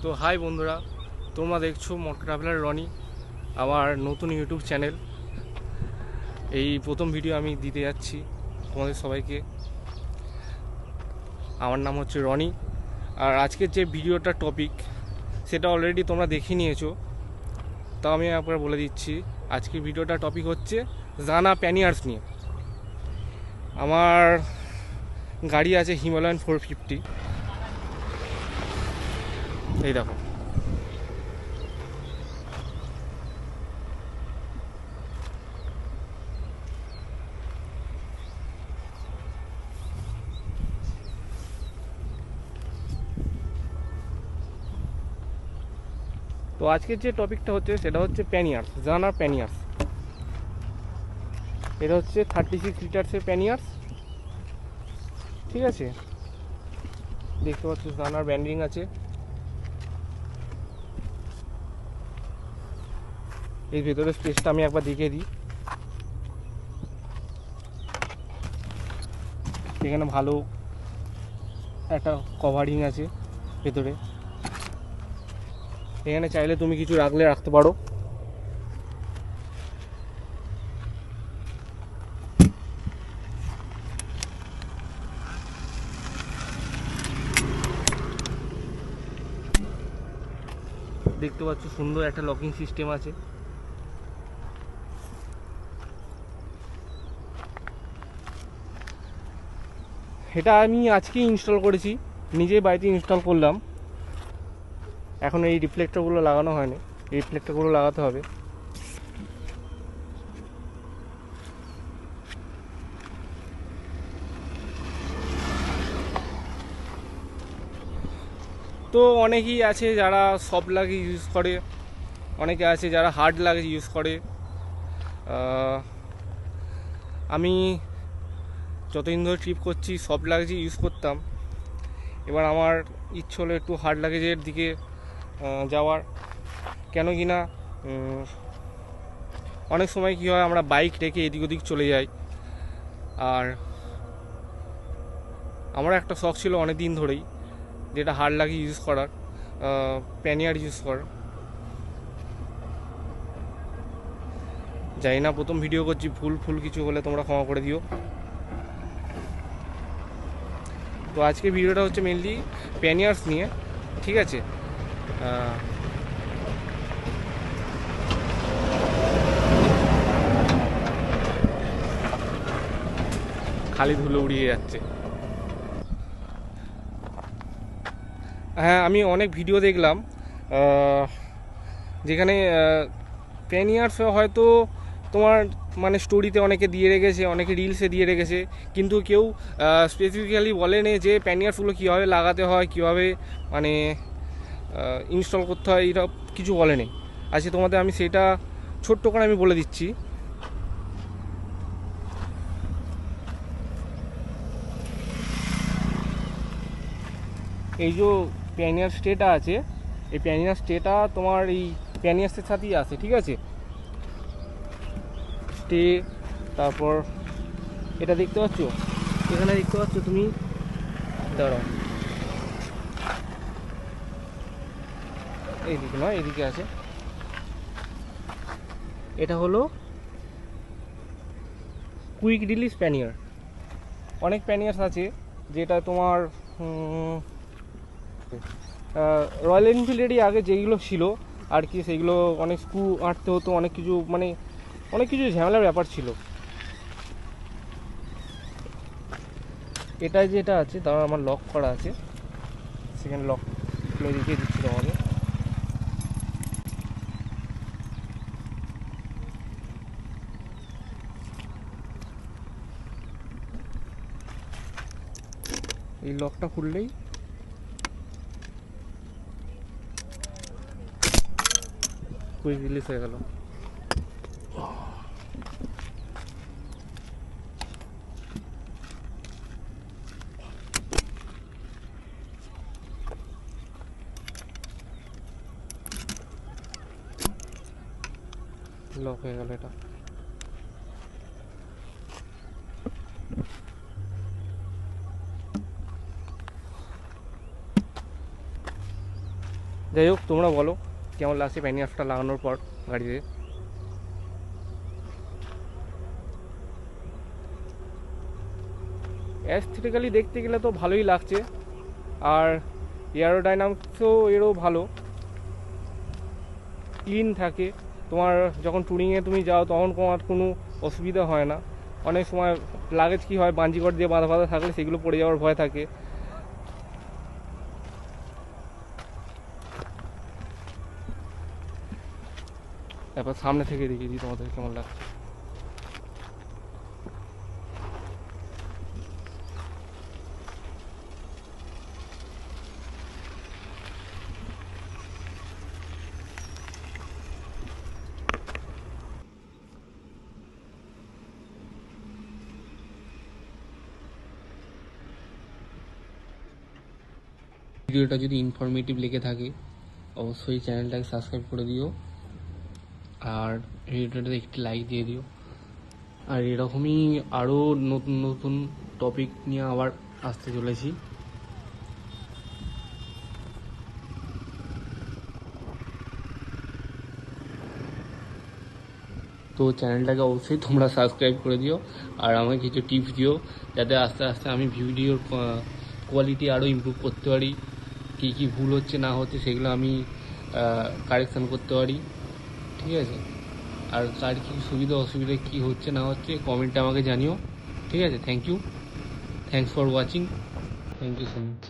তো হাই বন্ধুরা, তোমরা দেখছো মোটর ট্রাভেলার রনি, আমার নতুন ইউটিউব চ্যানেল। এই প্রথম ভিডিও আমি দিতে যাচ্ছি তোমাদের সবাইকে। আমার নাম হচ্ছে রনি, আর আজকের যে ভিডিওটা টপিক সেটা অলরেডি তোমরা দেখে নিয়েছো, তাও আমি একবার বলে দিচ্ছি। আজকের ভিডিওটা টপিক হচ্ছে জানা প্যানিয়ার্স নিয়ে। আমার গাড়ি আছে হিমালয়ান 450। এই দেখো, তো আজকের যে টপিকটা হচ্ছে সেটা হচ্ছে প্যানিয়ার্স, জানা প্যানিয়ার্স। এটা হচ্ছে 36 লিটার্সের প্যানিয়ার্স, ঠিক আছে। দেখতে পাচ্ছ জানার ব্যান্ডিং আছে। এই ভেতরে স্পেসটা আমি একবার দেখিয়ে দিই। এখানে ভালো একটা কভারিং আছে ভেতরে। এখানে চাইলে তুমি কিছু রাখলে রাখতে পারো। দেখতে পাচ্ছ সুন্দর একটা লকিং সিস্টেম আছে। এটা আমি আজকেই ইনস্টল করেছি, নিজেই বাড়িতে ইনস্টল করলাম। এখন এই রিফ্লেক্টরগুলো লাগানো হয়নি, এই রিফ্লেক্টরগুলো লাগাতে হবে। তো অনেকেই আছে যারা সফট লাগে ইউজ করে, অনেকে আছে যারা হার্ড লাগে ইউজ করে। আমি যতদিন ধরে ট্রিপ করছি সফট লাগেজই ইউজ করতাম। এবার আমার ইচ্ছে হলো একটু হার্ড লাগেজের দিকে যাওয়ার। কেন কি না, অনেক সময় কী হয়, আমরা বাইক রেখে এদিক ওদিক চলে যাই। আর আমার একটা শখ ছিল অনেক দিন ধরেই, যেটা হার্ড লাগেজ ইউজ করার, প্যানিয়ার ইউজ করার। জানি না, প্রথম ভিডিও করছি, ভুল কিছু হলে তোমরা ক্ষমা করে দিও। তো আজকে ভিডিওটা হচ্ছে মেনলি প্যানিয়ার্স নিয়ে, ঠিক আছে। খালি ধুলো উড়িয়ে যাচ্ছে। হ্যাঁ, আমি অনেক ভিডিও দেখলাম যেখানে প্যানিয়ার্স হয়তো তোমার মানে স্টোরিতে অনেকে দিয়ে রেখেছে, অনেকে রিলসে দিয়ে রেখেছে, কিন্তু কেউ স্পেসিফিক্যালি বলেনি যে প্যানিয়ার্সগুলো কীভাবে লাগাতে হয়, কীভাবে মানে ইনস্টল করতে হয়, এটা কিছু বলেনি। আজকে তোমাদের আমি সেটা ছোট্ট করে আমি বলে দিচ্ছি। এই যে প্যানিয়ার স্টেটা আছে, এই প্যানিয়ার স্টেটা তোমার এই প্যানিয়ার্সের সাথেই আছে, ঠিক আছে। স্টে, তারপর এটা দেখতে পাচ্ছ, এখানে দেখতে পাচ্ছ তুমি, দাঁড়াও, এইদিকে নয়, এইদিকে আছে। এটা হলো কুইক রিলিজ প্যানিয়ার। অনেক প্যানিয়ার্স আছে যেটা তোমার রয়্যাল এনফিল্ডেরই আগে যেগুলো ছিল আর কি, সেইগুলো অনেক স্ক্রু আঁটতে হতো, অনেক কিছু মানে অনেক কিছু ঝামেলার ব্যাপার ছিল। এটা যেটা আছে তার আমার লক করা আছে, সেখানে লক খুলে দেখিয়ে দিচ্ছি তোমাকে। এই লকটা খুললেই কুইক রিলিজ হয়ে গেল। লক হয়ে গেল এটা। যাই হোক, তোমরা বলো কেমন লাগছে প্যানিয়ার্সটা লাগানোর পর গাড়িতে। অ্যাস্থেটিক্যালি দেখতে গেলে তো ভালোই লাগছে, আর এয়ারোডাইনামিক্সও এরও ভালো, ক্লিন থাকে। তোমার যখন ট্যুরিংয়ে তুমি যাও তখন তোমার কোনো অসুবিধা হয় না। অনেক সময় লাগেজ কী হয়, বাঞ্জিকট দিয়ে বাঁধা বাঁধা থাকলে সেগুলো পড়ে যাওয়ার ভয় থাকে। তারপর সামনে থেকে দেখিয়ে দিই তোমাদের কেমন লাগছে। ভিডিওটা যদি ইনফরমেটিভ লেগে থাকে অবশ্যই চ্যানেলটাকে সাবস্ক্রাইব করে দিও, আর ভিডিওটাতে একটি লাইক দিয়ে দিও। আর এরকমই আরও নতুন নতুন টপিক নিয়ে আবার আসতে চলেছি। তো চ্যানেলটাকে অবশ্যই তোমরা সাবস্ক্রাইব করে দিও, আর আমাকে কিছু টিপস দিও যাতে আস্তে আস্তে আমি ভিডিওর কোয়ালিটি আরও ইমপ্রুভ করতে পারি। কী কী ভুল হচ্ছে না হচ্ছে সেগুলো আমি কারেকশান করতে পারি, ঠিক আছে? আর কার কী সুবিধা অসুবিধা কী হচ্ছে না হচ্ছে কমেন্টে আমাকে জানিও, ঠিক আছে? Thank you, thanks for watching, thank you so much.